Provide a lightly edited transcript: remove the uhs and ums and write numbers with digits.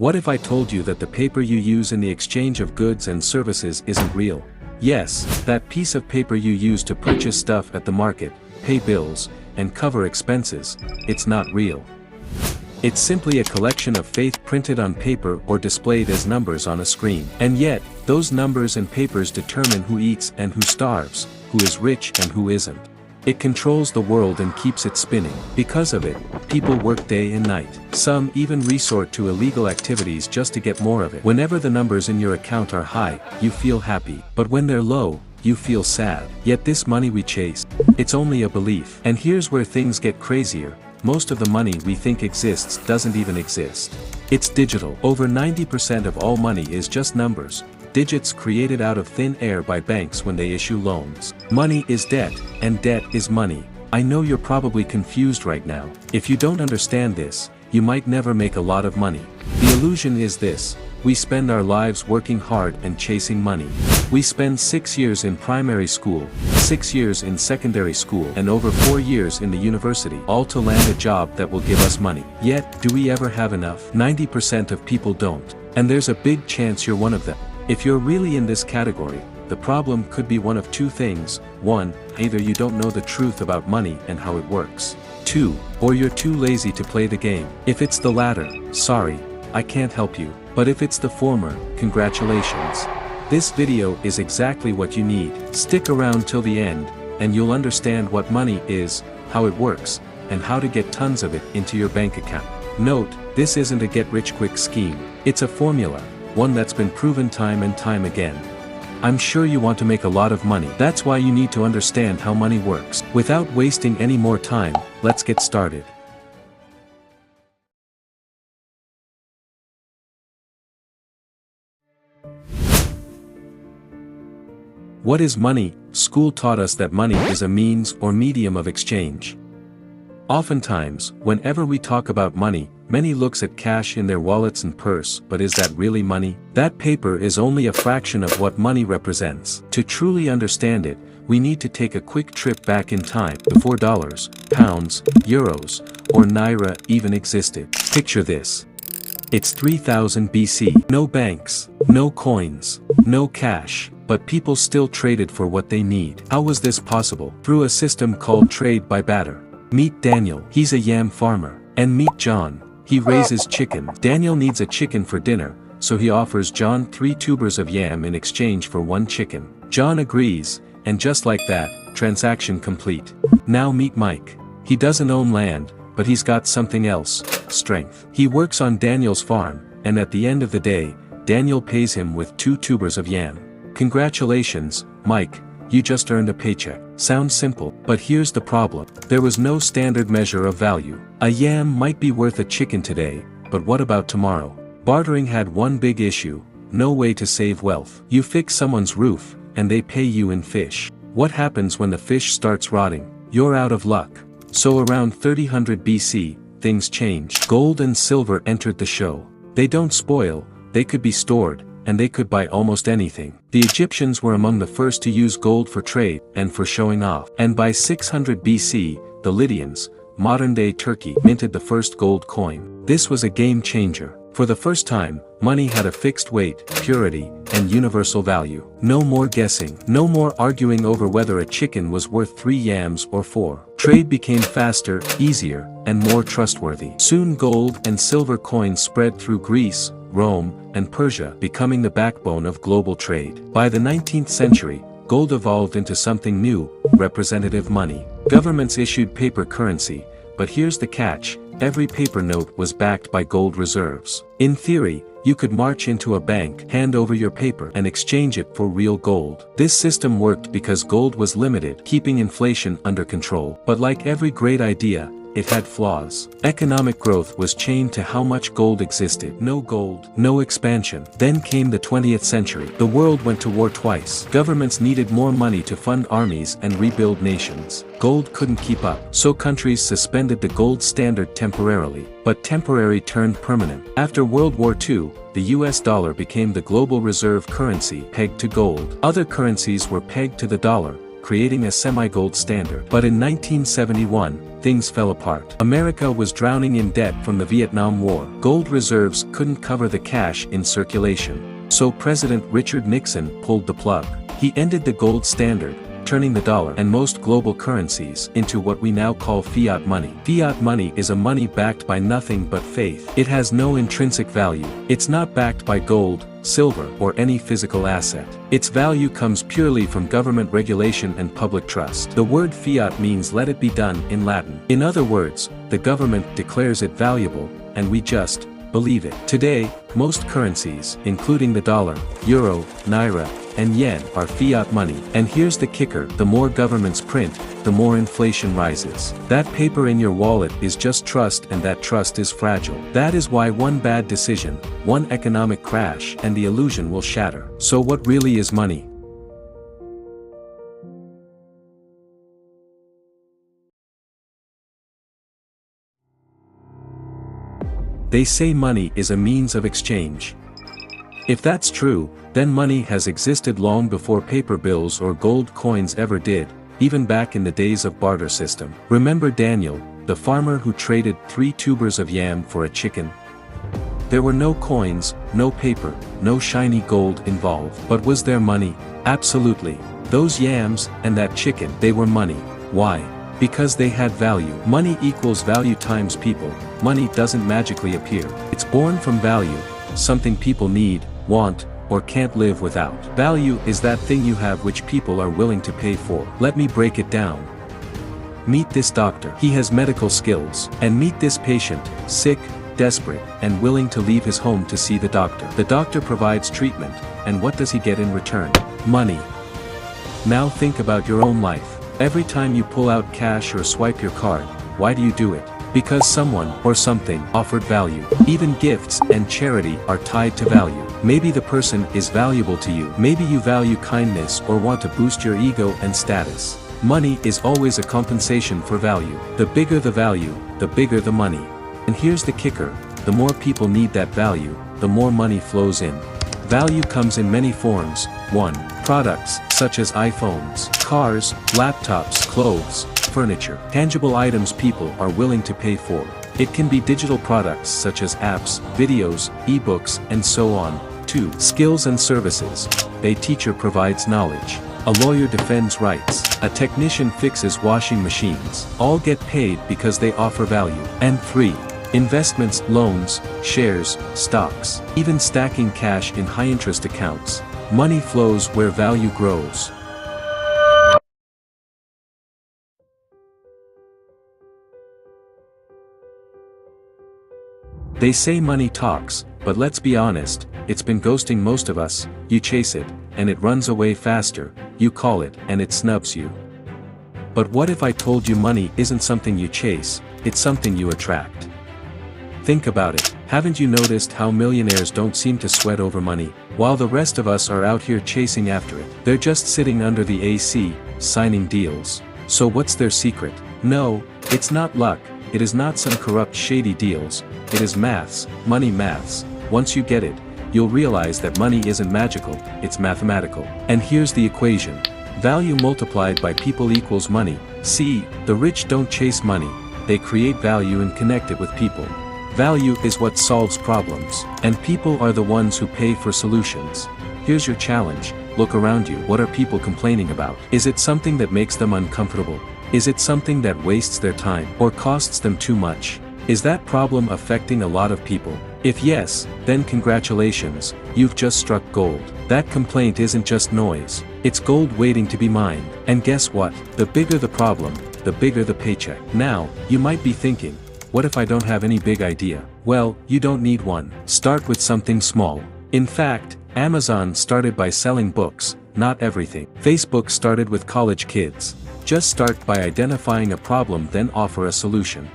What if I told you that the paper you use in the exchange of goods and services isn't real? Yes, that piece of paper you use to purchase stuff at the market, pay bills, and cover expenses, it's not real. It's simply a collection of faith printed on paper or displayed as numbers on a screen. And yet, those numbers and papers determine who eats and who starves, who is rich and who isn't. It controls the world and keeps it spinning. Because of it, people work day and night. Some even resort to illegal activities just to get more of it. Whenever the numbers in your account are high, you feel happy. But when they're low, you feel sad. Yet this money we chase, it's only a belief. And here's where things get crazier. Most of the money we think exists doesn't even exist. It's digital. Over 90% of all money is just numbers, digits created out of thin air by banks when they issue loans. Money is debt, and debt is money. I know you're probably confused right now. If you don't understand this, you might never make a lot of money. The illusion is this: we spend our lives working hard and chasing money. We spend 6 years in primary school, 6 years in secondary school, and over 4 years in the university, all to land a job that will give us money. Yet, do we ever have enough? 90% of people don't. And there's a big chance you're one of them. If you're really in this category, the problem could be one of two things. 1, either you don't know the truth about money and how it works. 2, or you're too lazy to play the game. If it's the latter, sorry, I can't help you. But if it's the former, congratulations. This video is exactly what you need. Stick around till the end, and you'll understand what money is, how it works, and how to get tons of it into your bank account. Note, this isn't a get-rich-quick scheme. It's a formula, one that's been proven time and time again. I'm sure you want to make a lot of money. That's why you need to understand how money works. Without wasting any more time, let's get started. What is money? School taught us that money is a means or medium of exchange. Oftentimes, whenever we talk about money, many looks at cash in their wallets and purse. But is that really money? That paper is only a fraction of what money represents. To truly understand it, we need to take a quick trip back in time, before dollars, pounds, euros, or naira even existed. Picture this. It's 3000 BC. No banks, no coins, no cash. But people still traded for what they need. How was this possible? Through a system called trade by barter. Meet Daniel, he's a yam farmer. And meet John, he raises chicken. Daniel needs a chicken for dinner, so he offers John 3 tubers of yam in exchange for 1 chicken. John agrees, and just like that, transaction complete. Now meet Mike. He doesn't own land, but he's got something else: strength. He works on Daniel's farm, and at the end of the day, Daniel pays him with 2 tubers of yam. Congratulations, Mike, you just earned a paycheck. Sounds simple, but here's the problem. There was no standard measure of value. A yam might be worth a chicken today, but what about tomorrow? Bartering had one big issue: no way to save wealth. You fix someone's roof, and they pay you in fish. What happens when the fish starts rotting? You're out of luck. So around 3000 BC, things changed. Gold and silver entered the show. They don't spoil, they could be stored, and they could buy almost anything. The Egyptians were among the first to use gold for trade and for showing off. And by 600 BC, the Lydians, modern-day Turkey, minted the first gold coin. This was a game changer. For the first time, money had a fixed weight, purity, and universal value. No more guessing. No more arguing over whether a chicken was worth 3 yams or 4. Trade became faster, easier, and more trustworthy. Soon gold and silver coins spread through Greece, Rome, and Persia, becoming the backbone of global trade. By the 19th century, gold evolved into something new: representative money. Governments issued paper currency, but here's the catch: every paper note was backed by gold reserves. In theory, you could march into a bank, hand over your paper, and exchange it for real gold. This system worked because gold was limited, keeping inflation under control. But like every great idea, it had flaws. Economic growth was chained to how much gold existed. No gold, no expansion. Then came the 20th century. The world went to war twice. Governments needed more money to fund armies and rebuild nations. Gold couldn't keep up, so countries suspended the gold standard temporarily. But temporary turned permanent. After World War II, the US dollar became the global reserve currency, pegged to gold. Other currencies were pegged to the dollar, creating a semi-gold standard. But in 1971, things fell apart. America was drowning in debt from the Vietnam War. Gold reserves couldn't cover the cash in circulation. So President Richard Nixon pulled the plug. He ended the gold standard, turning the dollar and most global currencies into what we now call fiat money. Fiat money is a money backed by nothing but faith. It has no intrinsic value. It's not backed by gold, silver, or any physical asset. Its value comes purely from government regulation and public trust. The word fiat means let it be done in Latin. In other words, the government declares it valuable, and we just believe it. Today, most currencies, including the dollar, euro, naira, and yen, are fiat money. And here's the kicker: the more governments print, the more inflation rises. That paper in your wallet is just trust, and that trust is fragile. That is why one bad decision, one economic crash, and the illusion will shatter. So what really is money? They say money is a means of exchange. If that's true, then money has existed long before paper bills or gold coins ever did, even back in the days of barter system. Remember Daniel, the farmer who traded 3 tubers of yam for a chicken? There were no coins, no paper, no shiny gold involved. But was there money? Absolutely. Those yams, and that chicken, they were money. Why? Because they had value. Money equals value times people. Money doesn't magically appear. It's born from value, something people need, want, or can't live without. Value is that thing you have which people are willing to pay for. Let me break it down. Meet this doctor. He has medical skills. And meet this patient, sick, desperate, and willing to leave his home to see the doctor. The doctor provides treatment, and what does he get in return? Money. Now think about your own life. Every time you pull out cash or swipe your card, why do you do it? Because someone, or something, offered value. Even gifts and charity are tied to value. Maybe the person is valuable to you. Maybe you value kindness or want to boost your ego and status. Money is always a compensation for value. The bigger the value, the bigger the money. And here's the kicker: the more people need that value, the more money flows in. Value comes in many forms. 1. Products, such as iPhones, cars, laptops, clothes, furniture. Tangible items people are willing to pay for. It can be digital products such as apps, videos, ebooks, and so on. 2. Skills and services. A teacher provides knowledge. A lawyer defends rights. A technician fixes washing machines. All get paid because they offer value. And 3. Investments, loans, shares, stocks. Even stacking cash in high-interest accounts. Money flows where value grows. They say money talks, but let's be honest, it's been ghosting most of us. You chase it, and it runs away faster. You call it, and it snubs you. But what if I told you money isn't something you chase, it's something you attract? Think about it. Haven't you noticed how millionaires don't seem to sweat over money, while the rest of us are out here chasing after it? They're just sitting under the AC, signing deals. So what's their secret? No, it's not luck. It is not some corrupt shady deals. It is maths, money maths. Once you get it, you'll realize that money isn't magical, it's mathematical. And here's the equation. Value multiplied by people equals money. See, the rich don't chase money. They create value and connect it with people. Value is what solves problems, and people are the ones who pay for solutions. Here's your challenge: look around you. What are people complaining about? Is it something that makes them uncomfortable? Is it something that wastes their time, or costs them too much? Is that problem affecting a lot of people? If yes, then congratulations, you've just struck gold. That complaint isn't just noise, it's gold waiting to be mined. And guess what? The bigger the problem, the bigger the paycheck. Now, you might be thinking, what if I don't have any big idea? Well, you don't need one. Start with something small. In fact, Amazon started by selling books, not everything. Facebook started with college kids. Just start by identifying a problem, then offer a solution.